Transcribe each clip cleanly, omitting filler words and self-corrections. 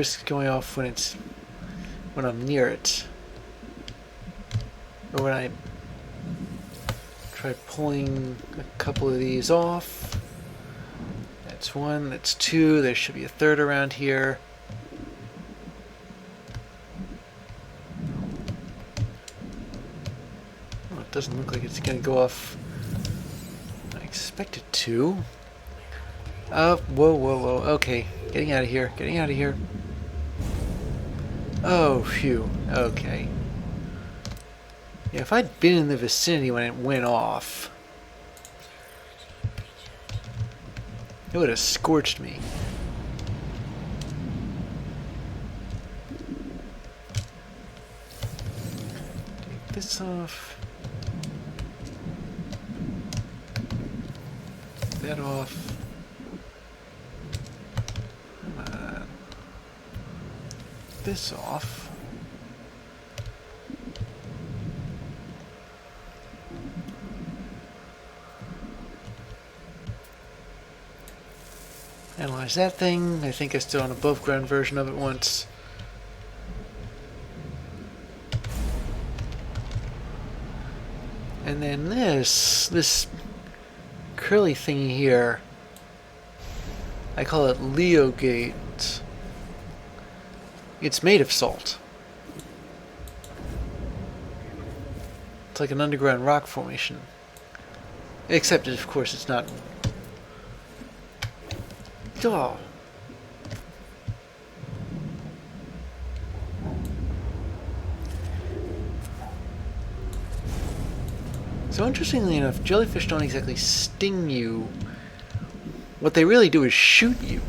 risk going off when I'm near it. Or when I try pulling a couple of these off. That's one, that's two, there should be a third around here. Oh, it doesn't look like it's going to go off. I expect it to. Whoa, whoa, whoa. Okay, getting out of here, getting out of here. Oh, phew. Okay. Yeah, if I'd been in the vicinity when it went off, it would have scorched me. Take this off. That off. Come on. This off. Analyze that thing. I think I still an above ground version of it once. And then this curly thingy here, I call it Leo Gate. It's made of salt. It's like an underground rock formation. Except, of course, it's not. Oh. So interestingly enough, jellyfish don't exactly sting you. What they really do is shoot you.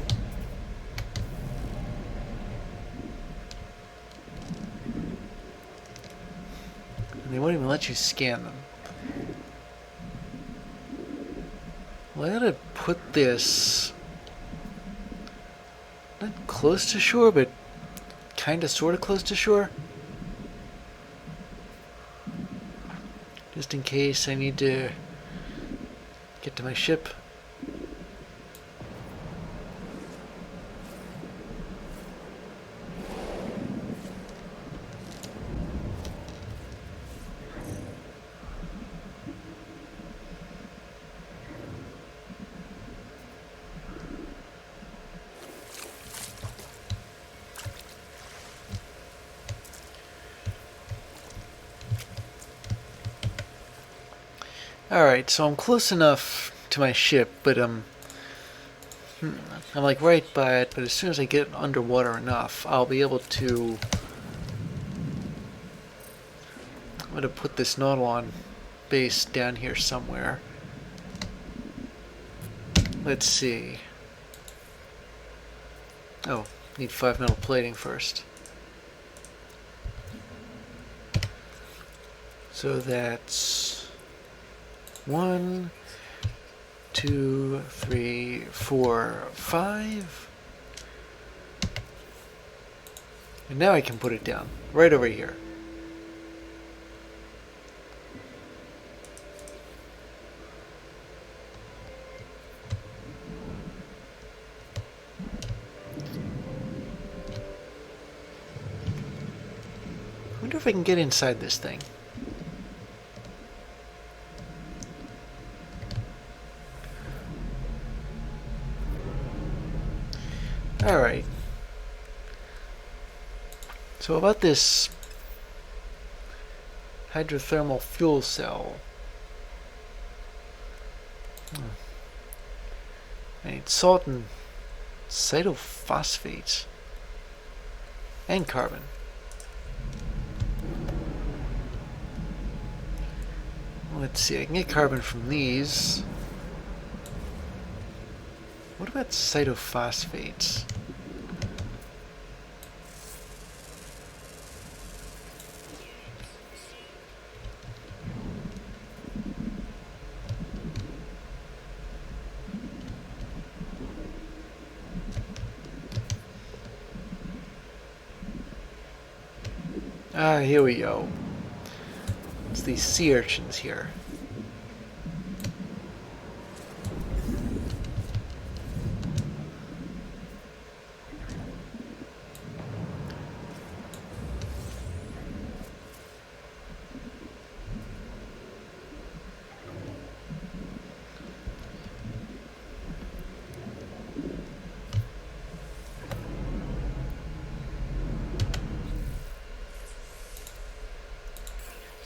And they won't even let you scan them. Well, I gotta put this not close to shore, but kinda sorta close to shore. Just in case I need to get to my ship. Alright, so I'm close enough to my ship, but I'm like right by it, but as soon as I get underwater enough, I'll be able to... I'm going to put this Nautilon base down here somewhere. Let's see. Oh, need 5 metal plating first. So that's 1, 2, 3, 4, 5. And now I can put it down right over here. I wonder if I can get inside this thing. Alright. So about this hydrothermal fuel cell. I need salt and cytophosphates. And carbon. Let's see, I can get carbon from these. What about cytophosphates? Ah, here we go. It's these sea urchins here.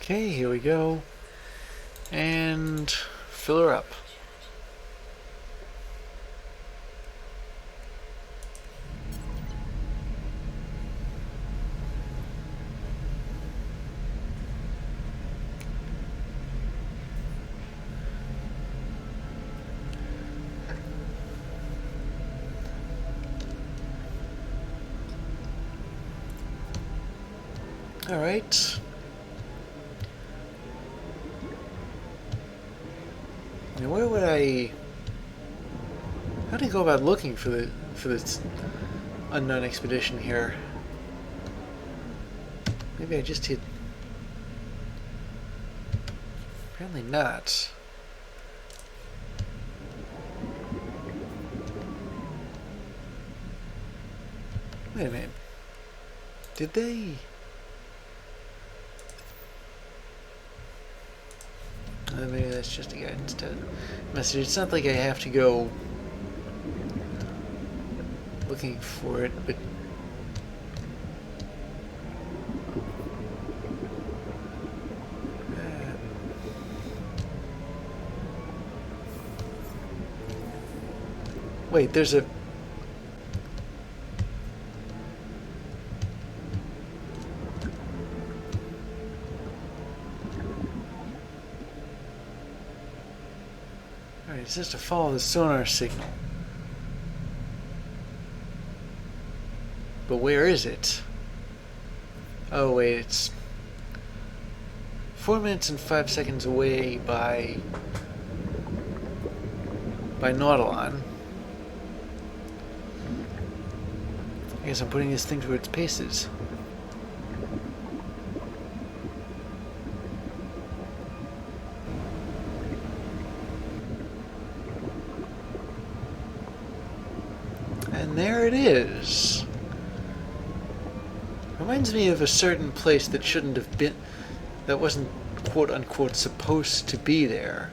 Okay, here we go. And fill her up. All right. Now, where would I? How do I go about looking for this unknown expedition here? Maybe I just hit. Apparently not. Wait a minute. Did they? Maybe that's just a guidance message. It's not like I have to go looking for it, but wait, there's a Alright, it says to follow the sonar signal. But where is it? Oh wait, it's 4 minutes and 5 seconds away by Nautilon. I guess I'm putting this thing through its paces. And there it is. Reminds me of a certain place that shouldn't have been, that wasn't quote unquote supposed to be there.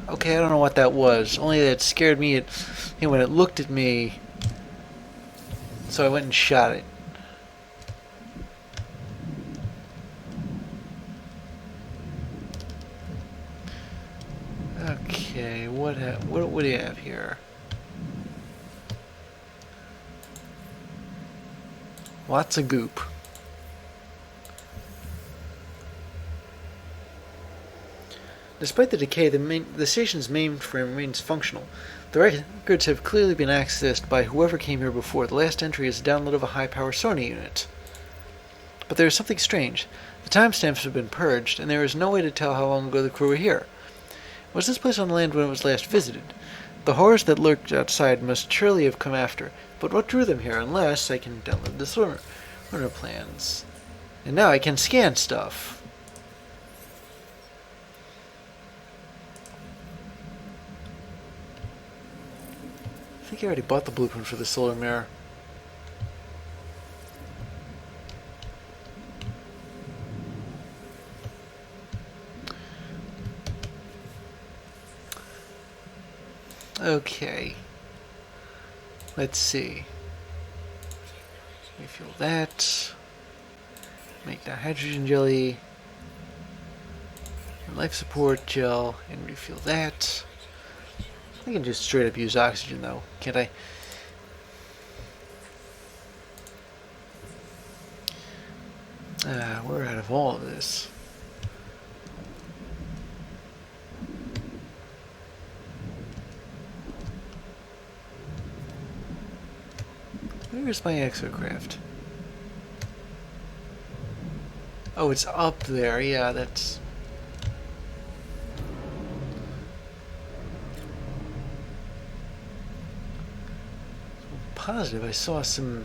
Okay, I don't know what that was. Only that it scared me when it looked at me. So I went and shot it. Okay, what do you have here? Lots of goop. Despite the decay, the station's mainframe remains functional. The records have clearly been accessed by whoever came here before. The last entry is a download of a high-power sonar unit. But there is something strange. The timestamps have been purged, and there is no way to tell how long ago the crew were here. Was this place on land when it was last visited? The horrors that lurked outside must surely have come after. But what drew them here, unless I can download the sonar plans? And now I can scan stuff. I think I already bought the blueprint for the solar mirror. Okay. Let's see. Refuel that. Make that hydrogen jelly. Life support gel and refuel that. I can just straight up use oxygen though, can't I? We're out of all of this. Where's my exocraft? Oh, it's up there. Yeah, that's... positive I saw some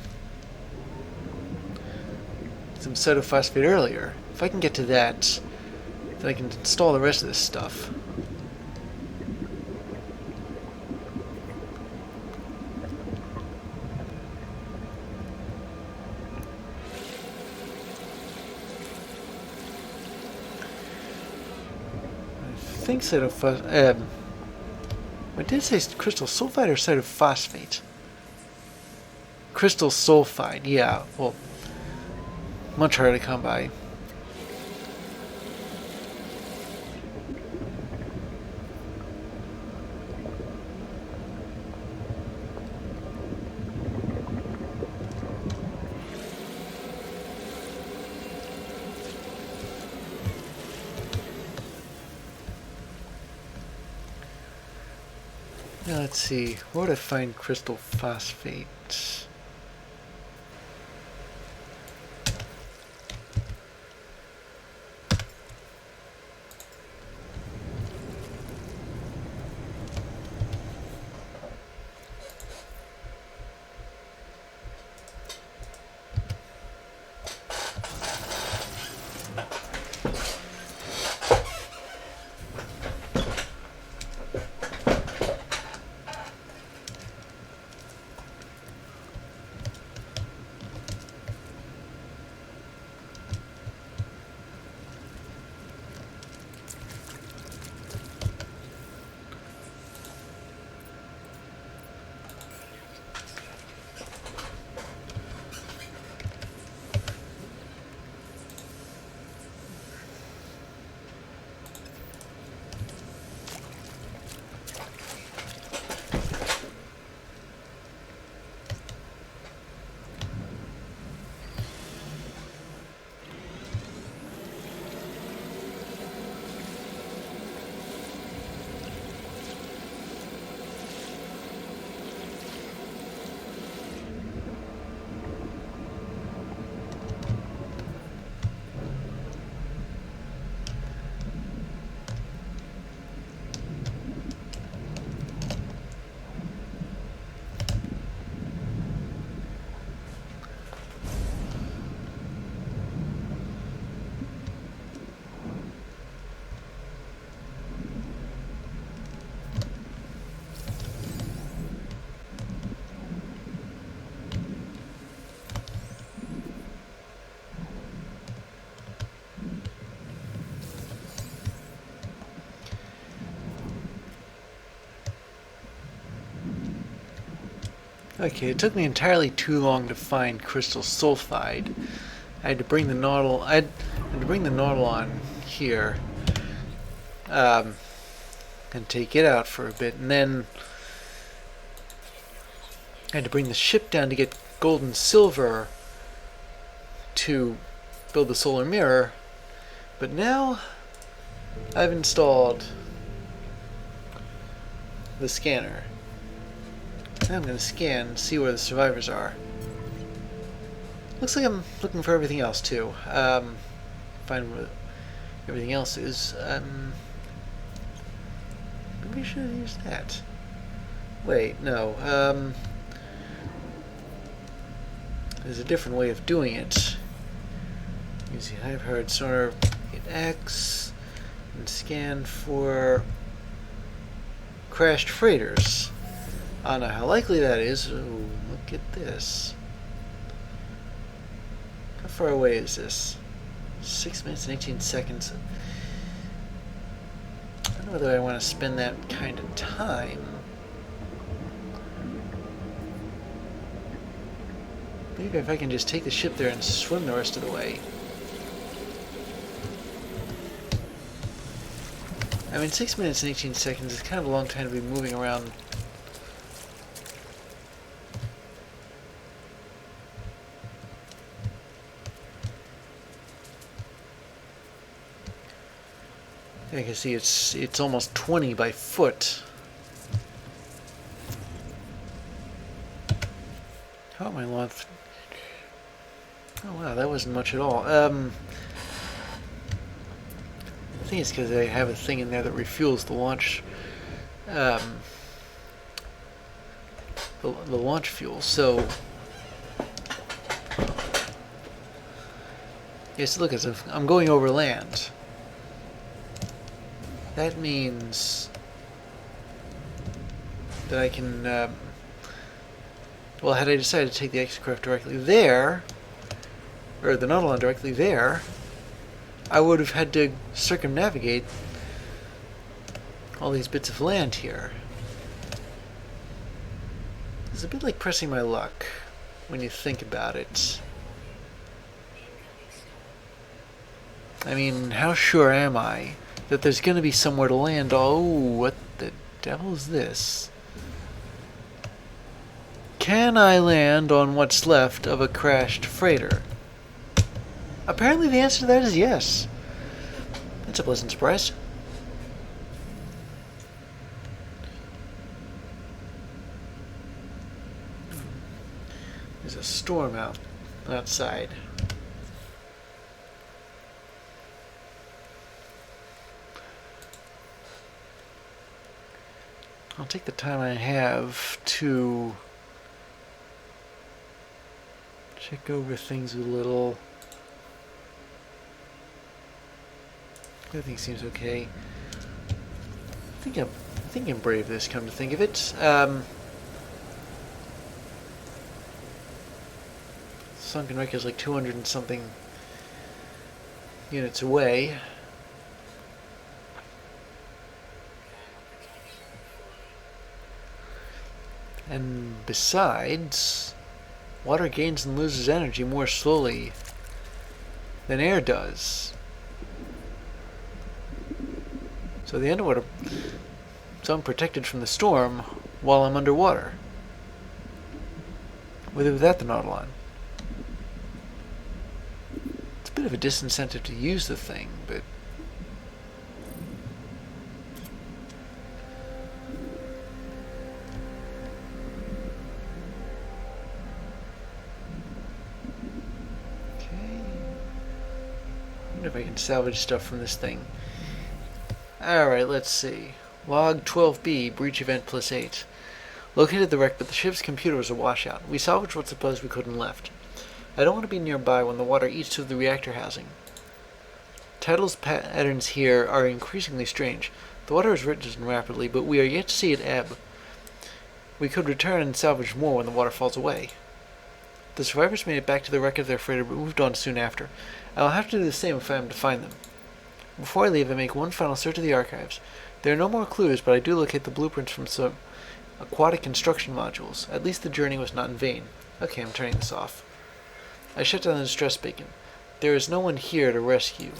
cytophosphate earlier. If I can get to that, then I can install the rest of this stuff. think what did it say? Crystal sulfide or cytophosphate? Crystal sulfide, yeah. Well, much harder to come by. Now let's see, where would I find crystal phosphate? Okay, it took me entirely too long to find crystal sulfide. I had to bring the Naudil. I had to bring the Naudil on here, and take it out for a bit, and then I had to bring the ship down to get gold and silver to build the solar mirror. But now I've installed the scanner. Now I'm going to scan and see where the survivors are. Looks like I'm looking for everything else too. Find where everything else is. Maybe I should have used that. Wait, no. There's a different way of doing it. Use the high-powered sonar, hit X, and scan for crashed freighters. I don't know how likely that is. Ooh, look at this. How far away is this? 6 minutes and 18 seconds. I don't know whether I want to spend that kind of time. Maybe if I can just take the ship there and swim the rest of the way. I mean, 6 minutes and 18 seconds is kind of a long time to be moving around. I can see it's almost 20 by foot. How am I launch? Oh wow, that wasn't much at all. I think it's because I have a thing in there that refuels the launch, the launch fuel. So yes, look, as if I'm going over land. That means that I can, well, had I decided to take the X-craft directly there, or the Nautilon directly there, I would have had to circumnavigate all these bits of land here. It's a bit like pressing my luck when you think about it. I mean, how sure am I that there's going to be somewhere to land? Oh, what the devil is this? Can I land on what's left of a crashed freighter? Apparently the answer to that is yes. That's a pleasant surprise. There's a storm outside. I'll take the time I have to check over things a little. Everything seems okay. I think I'm brave this, come to think of it. Sunken wreck is like 200 and something units away. And besides, water gains and loses energy more slowly than air does. So the underwater, so I'm protected from the storm while I'm underwater. With or without the Nautilon. It's a bit of a disincentive to use the thing, but if I can salvage stuff from this thing. Alright, let's see. Log 12B, breach event +8. Located the wreck, but the ship's computer was a washout. We salvaged what supplies we could and left. I don't want to be nearby when the water eats through the reactor housing. Tidal patterns here are increasingly strange. The water has risen rapidly, but we are yet to see it ebb. We could return and salvage more when the water falls away. The survivors made it back to the wreck of their freighter, but moved on soon after. I will have to do the same if I am to find them. Before I leave, I make one final search of the archives. There are no more clues, but I do locate the blueprints from some aquatic construction modules. At least the journey was not in vain. Okay, I'm turning this off. I shut down the distress beacon. There is no one here to rescue.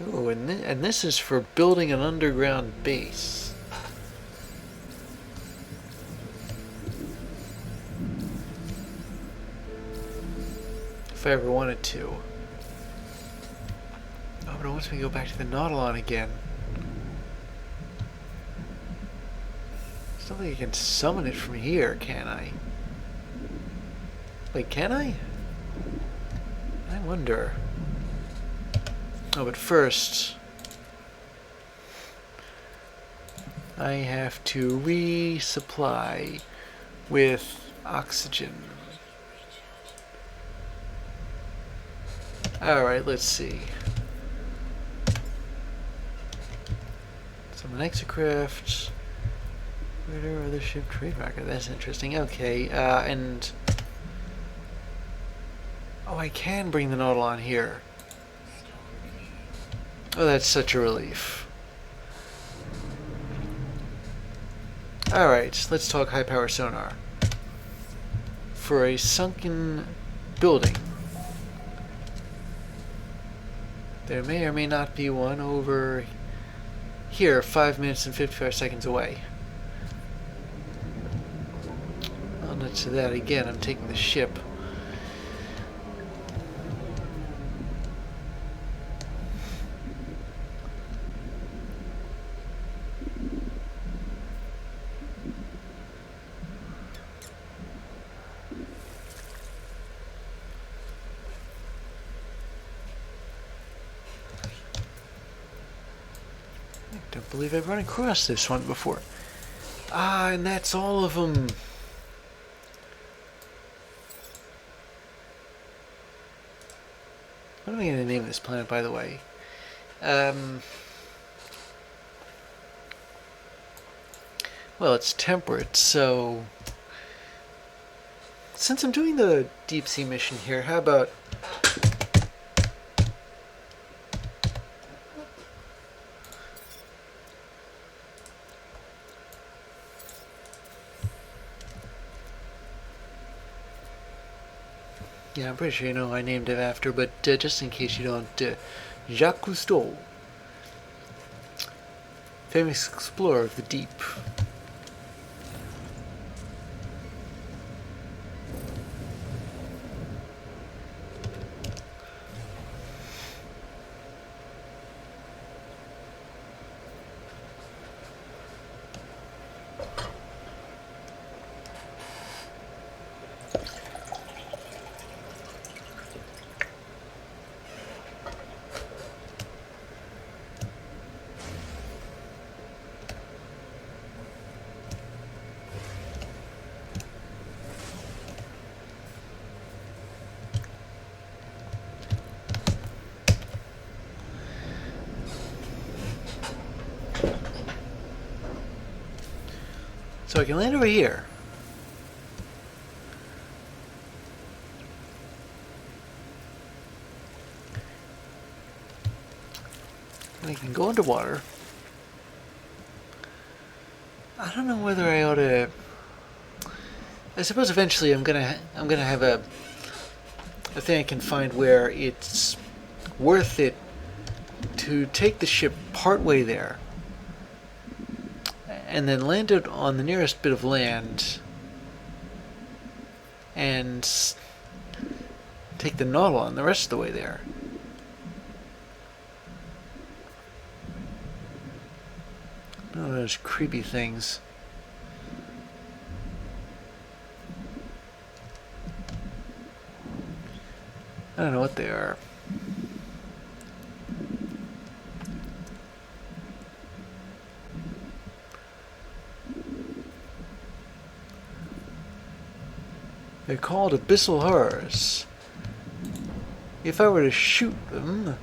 Ooh, and this is for building an underground base. If I ever wanted to. Oh, but it wants me to go back to the Nautilon again. It's not like I can summon it from here, can I? Wait, can I? I wonder. Oh, but first, I have to resupply with oxygen. Alright, let's see. Summon exocraft. Where other ship trade record? That's interesting. Okay, and oh, I can bring the Nautilon here. Oh, that's such a relief. Alright, let's talk high power sonar. For a sunken building, there may or may not be one over here, 5 minutes and 55 seconds away. Well, not to that again, I'm taking the ship. I don't believe I've run across this one before. Ah, and that's all of them. What am I going to name this planet, by the way? Well, it's temperate, so since I'm doing the deep sea mission here, how about Yeah, I'm pretty sure you know I named it after, but just in case you don't, Jacques Cousteau, famous explorer of the deep. So I can land over here. And I can go underwater. I don't know whether I ought to. I suppose eventually I'm gonna have a thing I can find where it's worth it to take the ship partway there and then land it on the nearest bit of land and take the Nautilon the rest of the way there. Oh, those creepy things. I don't know what they are. They're called abyssal horrors. If I were to shoot them...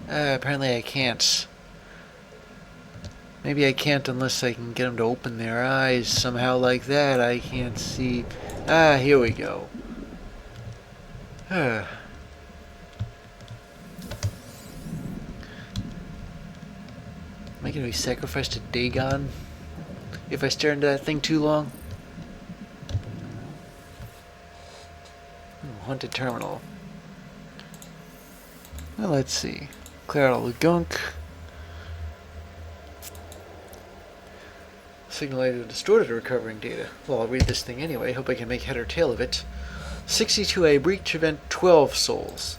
apparently I can't. Maybe I can't unless I can get them to open their eyes somehow like that. I can't see. Ah, here we go. Am I going to be sacrificed to Dagon if I stare into that thing too long? Haunted terminal. Well, let's see. Clear out all the gunk. Signal data distorted recovering data. Well, I'll read this thing anyway. Hope I can make head or tail of it. 62A breach event 12 souls.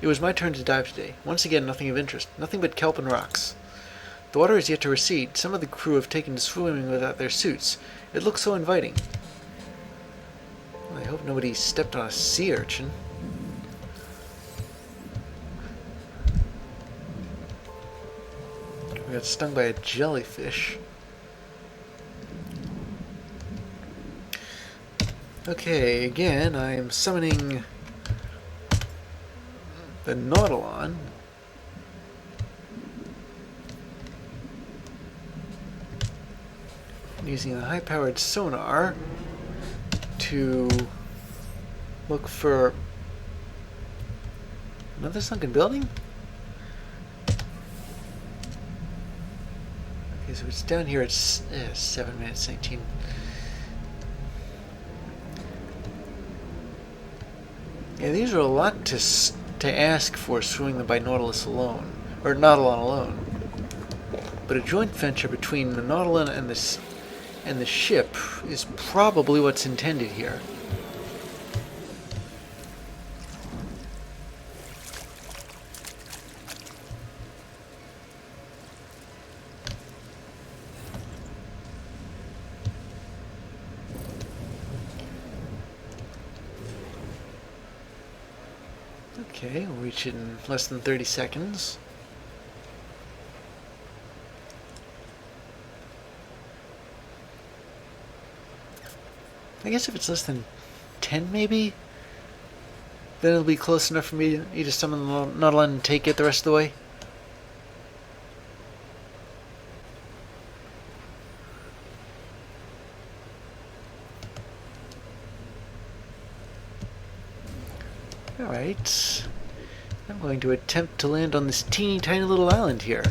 It was my turn to dive today. Once again, nothing of interest. Nothing but kelp and rocks. The water is yet to recede. Some of the crew have taken to swimming without their suits. It looks so inviting. I hope nobody stepped on a sea urchin. We got stung by a jellyfish. Okay, again, I am summoning the Nautilon. Using a high-powered sonar to look for another sunken building? Okay, so it's down here at 7 minutes 19. Yeah, these are a lot to ask for swimming by Nautilus alone, or Nautilon alone. But a joint venture between the Nautilon and the ship is probably what's intended here. Okay, we'll reach it in less than 30 seconds. I guess if it's less than 10 maybe, then it'll be close enough for me to summon the Nautilon and take it the rest of the way. Alright, I'm going to attempt to land on this teeny tiny little island here.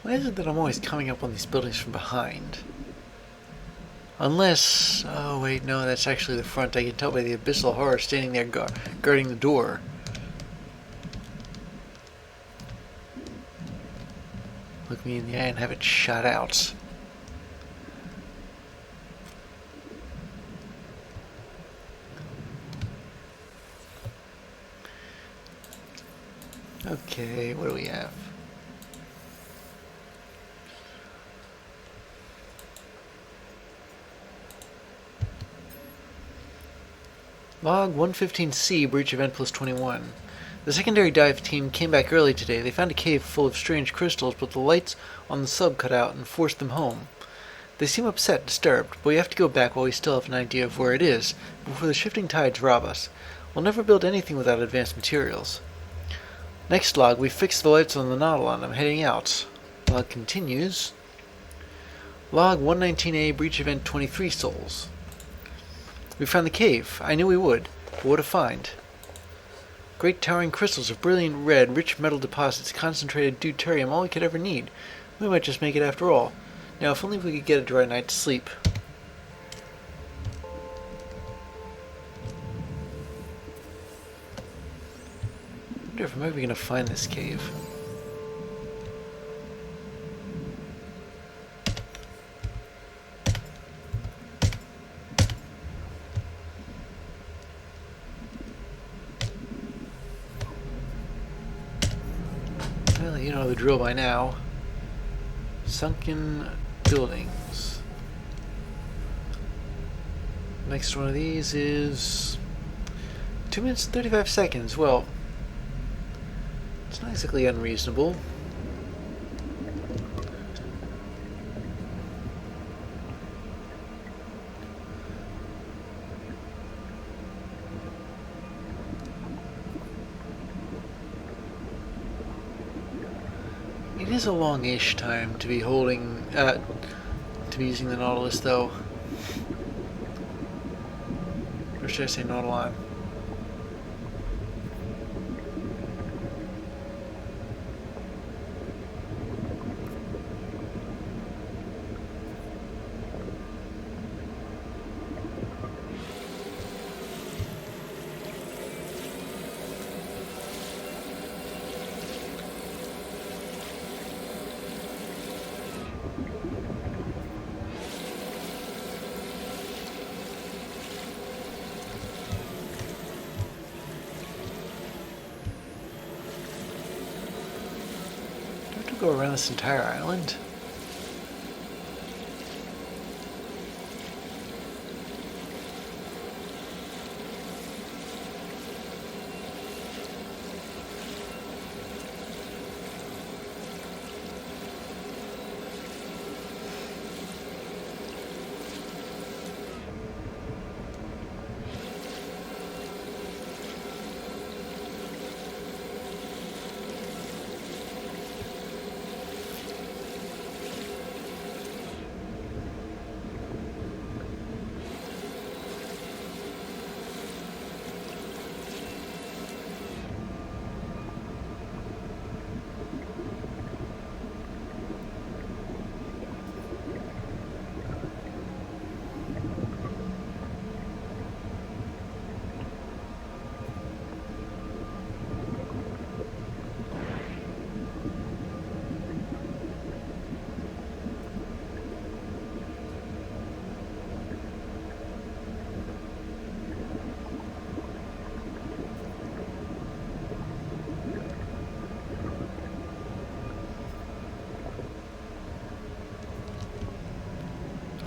Why is it that I'm always coming up on these buildings from behind? Unless... oh wait, no, that's actually the front. I can tell by the abyssal horror standing there guarding the door. Look me in the eye and have it shot out. Okay, what do we have? Log 115C, breach event plus 21. The secondary dive team came back early today. They found a cave full of strange crystals, but the lights on the sub cut out and forced them home. They seem upset, disturbed, but we have to go back while we still have an idea of where it is, before the shifting tides rob us. We'll never build anything without advanced materials. Next log, we fixed the lights on the Nautilon. I'm heading out. Log continues. Log 119A, breach event 23 souls. We found the cave. I knew we would. But what a find. Great towering crystals of brilliant red, rich metal deposits, concentrated deuterium, all we could ever need. We might just make it after all. Now, if only we could get a dry night to sleep. I wonder if I'm ever going to find this cave. Well, you know the drill by now. Sunken buildings. Next one of these is 2 minutes and 35 seconds. Well, it's not exactly unreasonable. It is a long-ish time to be holding, to be using the Nautilus, though. Or should I say Nautilon? Go around this entire island?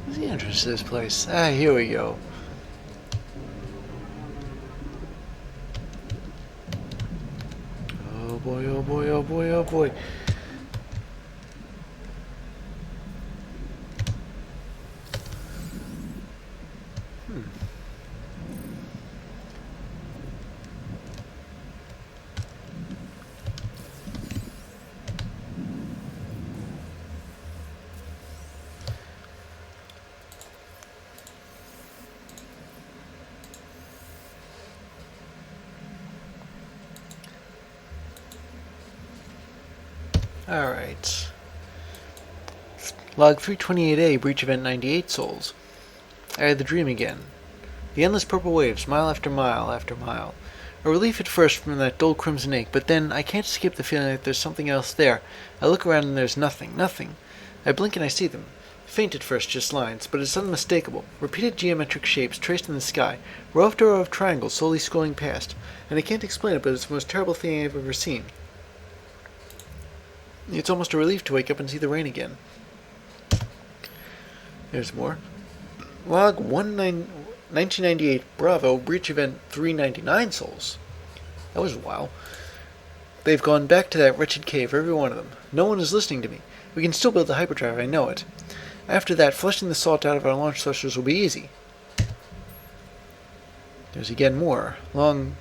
What's the entrance to this place? Ah, here we go. Oh boy, oh boy, oh boy, oh boy. Alright. Log 328A, breach event 98 souls. I had the dream again. The endless purple waves, mile after mile after mile. A relief at first from that dull crimson ache, but then I can't escape the feeling that there's something else there. I look around and there's nothing, nothing. I blink and I see them. Faint at first, just lines, but it's unmistakable. Repeated geometric shapes traced in the sky, row after row of triangles slowly scrolling past, and I can't explain it, but it's the most terrible thing I've ever seen. It's almost a relief to wake up and see the rain again. There's more. Log 1998 Bravo, breach event 399 souls. That was a while. They've gone back to that wretched cave, every one of them. No one is listening to me. We can still build the hyperdrive, I know it. After that, flushing the salt out of our launch thrusters will be easy. There's again more. Log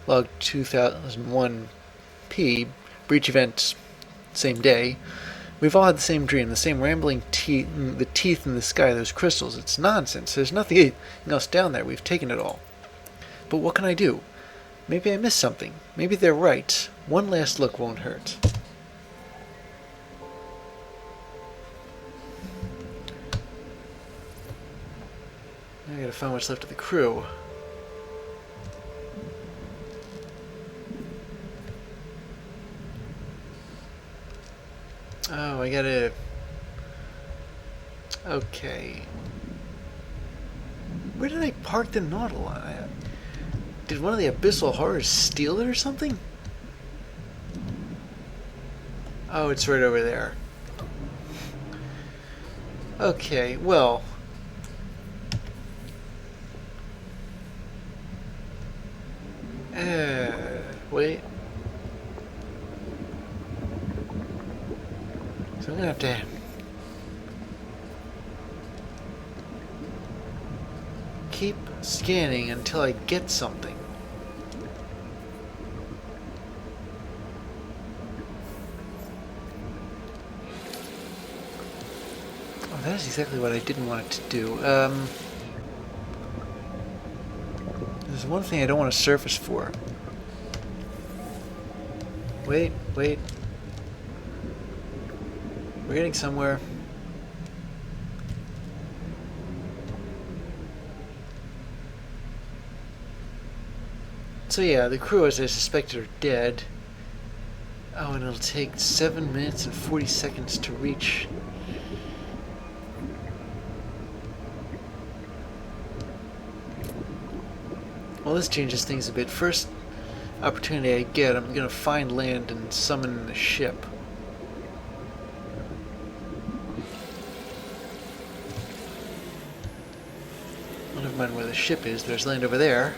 2001P, breach event, same day. We've all had the same dream, the same rambling the teeth in the sky, those crystals. It's nonsense. There's nothing else down there. We've taken it all. But what can I do? Maybe I missed something. Maybe they're right. One last look won't hurt. Now I gotta find what's left of the crew. Oh, I gotta... Okay. Where did I park the Nautilus? Did one of the Abyssal Horrors steal it or something? Oh, it's right over there. Okay, well... wait. So I'm gonna have to keep scanning until I get something. Oh, that is exactly what I didn't want it to do. There's one thing I don't want to surface for. Wait. We're getting somewhere. So yeah, the crew, as I suspected, are dead. Oh, and it'll take 7 minutes and 40 seconds to reach. Well, this changes things a bit. First opportunity I get, I'm gonna find land and summon the ship. Never mind where the ship is. There's land over there.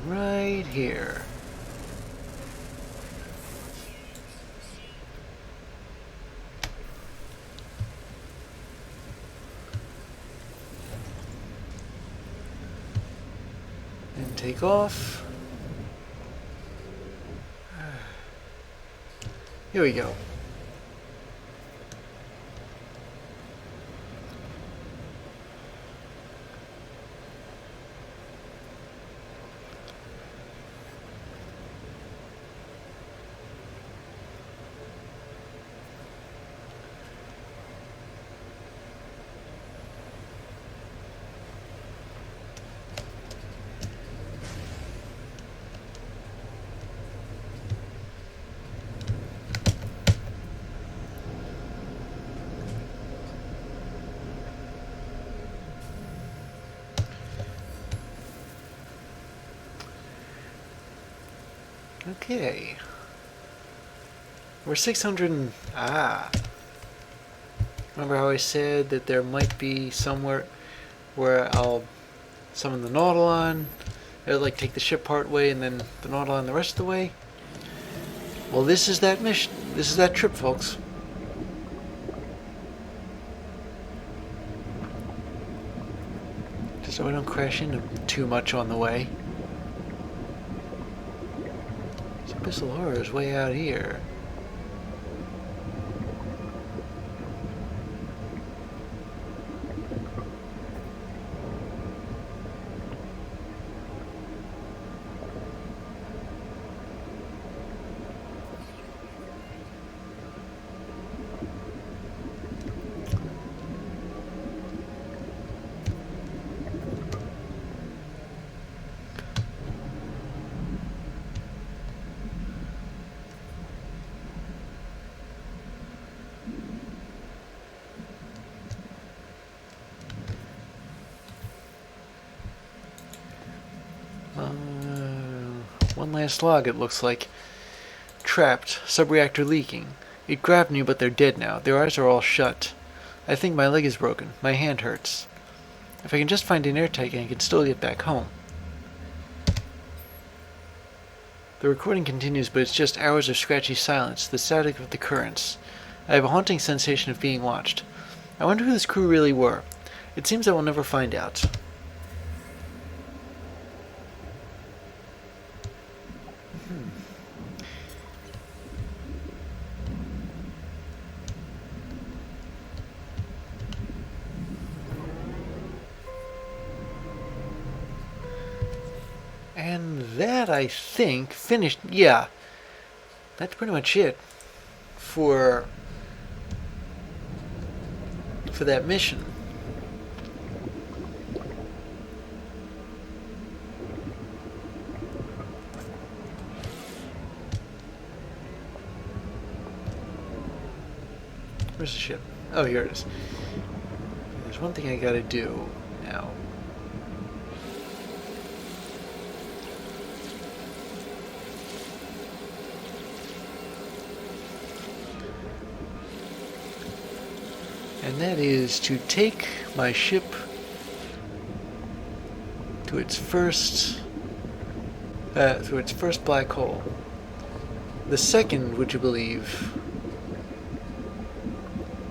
Right here. And take off. Here we go. Okay. We're 600 and... Ah. Remember how I said that there might be somewhere where I'll summon the Nautilon? It'll like take the ship part way and then the Nautilon the rest of the way? Well, this is that mission. This is that trip, folks. Just so I don't crash into too much on the way. This Abyssal Horror is way out here. One last log, it looks like. Trapped. Subreactor leaking. It grabbed me, but they're dead now. Their eyes are all shut. I think my leg is broken. My hand hurts. If I can just find an airtight, I can still get back home. The recording continues, but it's just hours of scratchy silence, the static of the currents. I have a haunting sensation of being watched. I wonder who this crew really were. It seems I will never find out. And that, I think, finished... Yeah. That's pretty much it for that mission. Where's the ship? Oh, here it is. There's one thing I gotta do now. And that is to take my ship to its first black hole. The second, would you believe,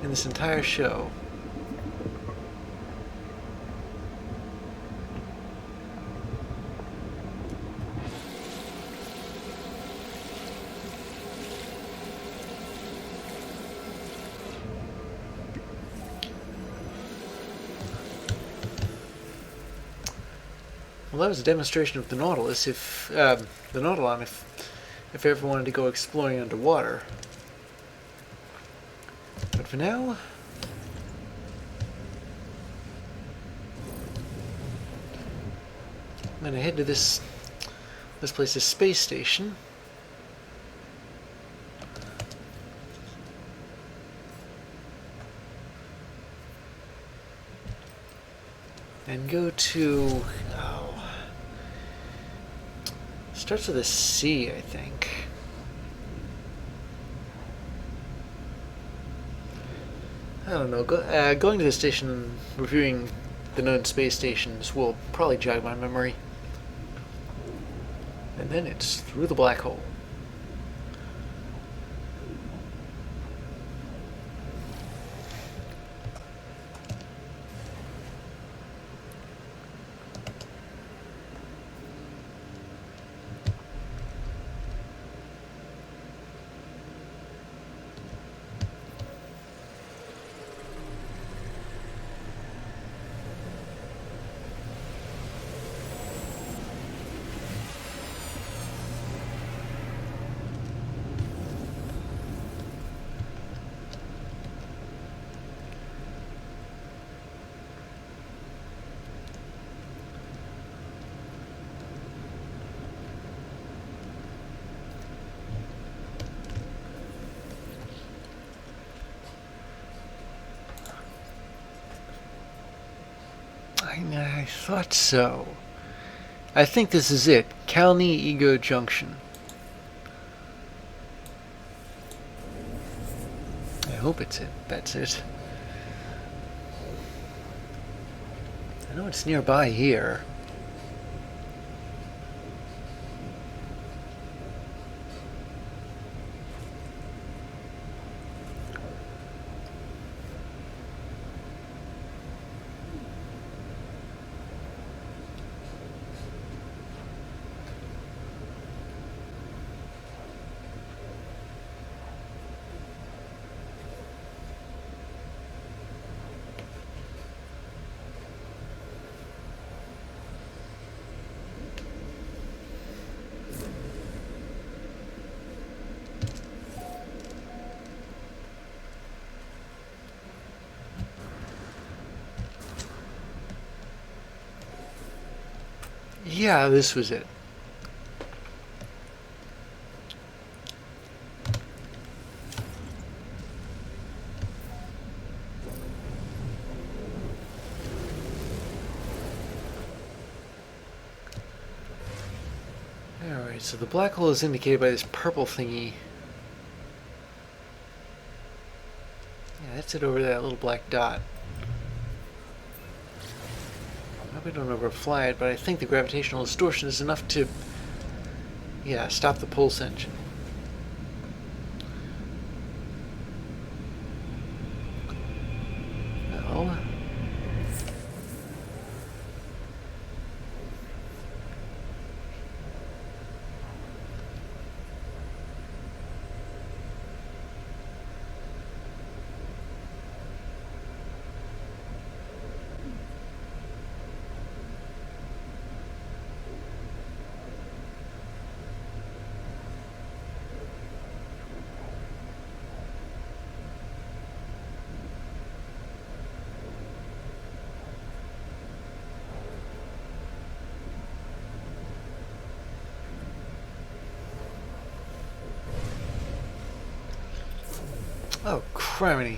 in this entire show. Well, that was a demonstration of the Nautilus. If the Nautilon, if I ever wanted to go exploring underwater. But for now, I'm gonna head to this place's space station. And go to... starts with a C, I think. I don't know. Going to the station and reviewing the known space stations will probably jog my memory. And then it's through the black hole. I thought so. I think this is it. Kalni Ego Junction. hope that's it. I know it's nearby here. Yeah, this was it. Alright, so the black hole is indicated by this purple thingy. Yeah, that's it over that little black dot. We don't overfly it, but I think the gravitational distortion is enough to, yeah, stop the pulse engine. Well, oh, criminy.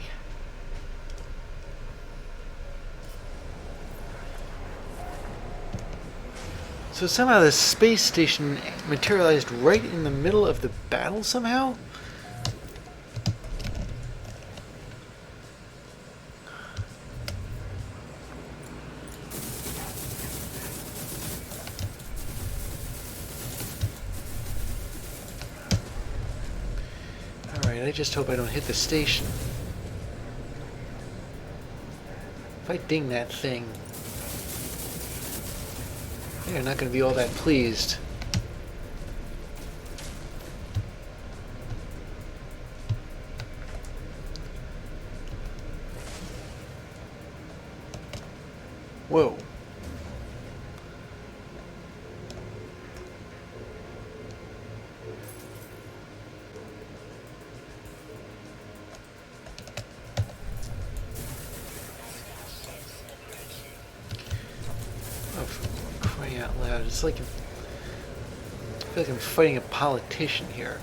So somehow the space station materialized right in the middle of the battle somehow? Alright, I just hope I don't hit the station. If I ding that thing, they're not going to be all that pleased. Whoa. Oh, for crying out loud. It's like, I feel like I'm fighting a politician here.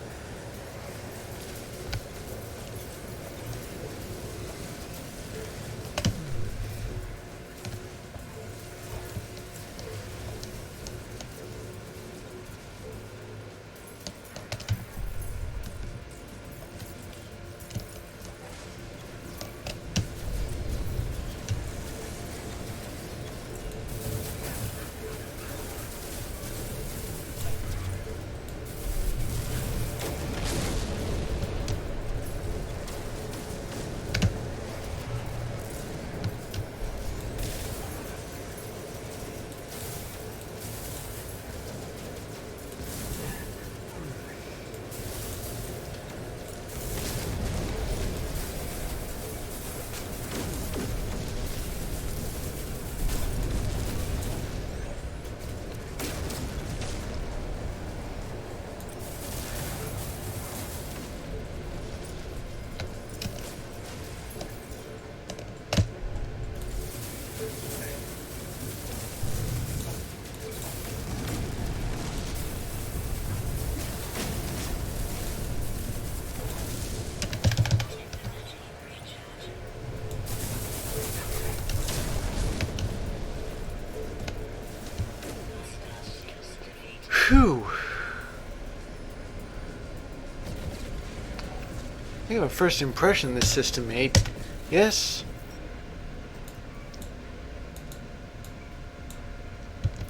I have a first impression this system made. Yes?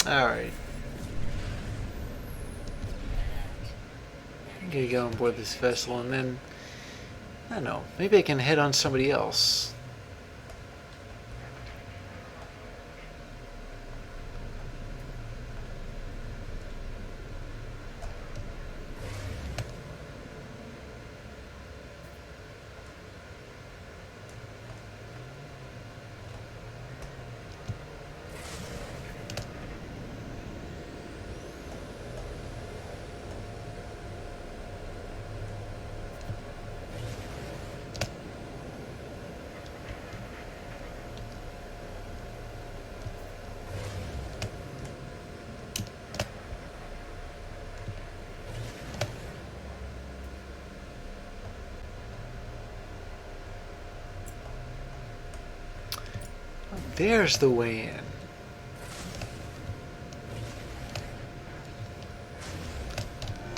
Alright. I'm gonna go on board this vessel and then, I don't know, maybe I can head on somebody else. There's the way in.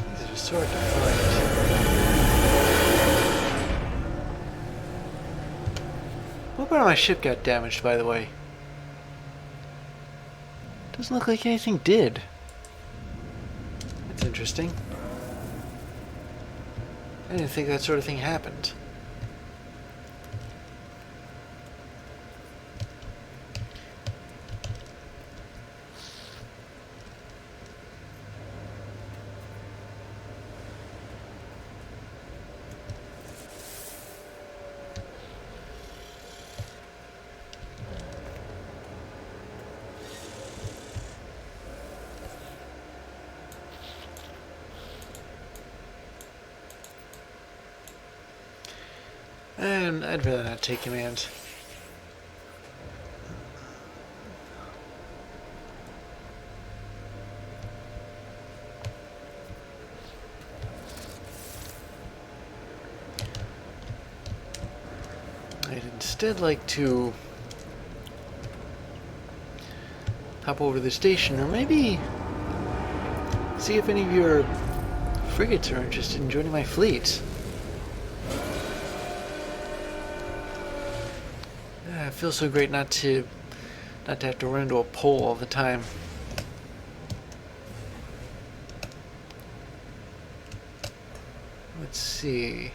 These are just hard to find. What part of my ship got damaged, by the way? Doesn't look like anything did. That's interesting. I didn't think that sort of thing happened. And I'd rather not take command. I'd instead like to hop over to the station, or maybe see if any of your frigates are interested in joining my fleet. It feels so great not to have to run into a pole all the time. Let's see.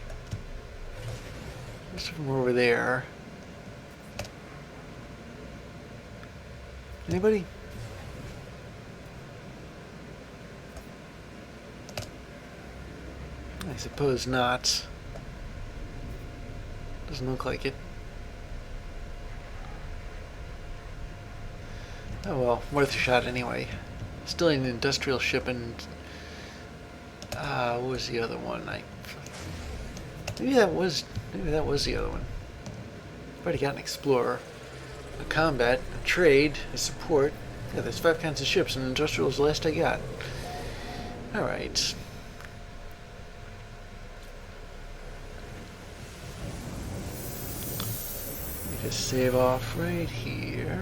Most of them are over there. Anybody? I suppose not. Doesn't look like it. Oh well, worth a shot anyway. Still an industrial ship, and what was the other one? Maybe that was the other one. I've already got an explorer, a combat, a trade, a support. Yeah, there's 5 kinds of ships, and industrial is the last I got. All right. Let me just save off right here.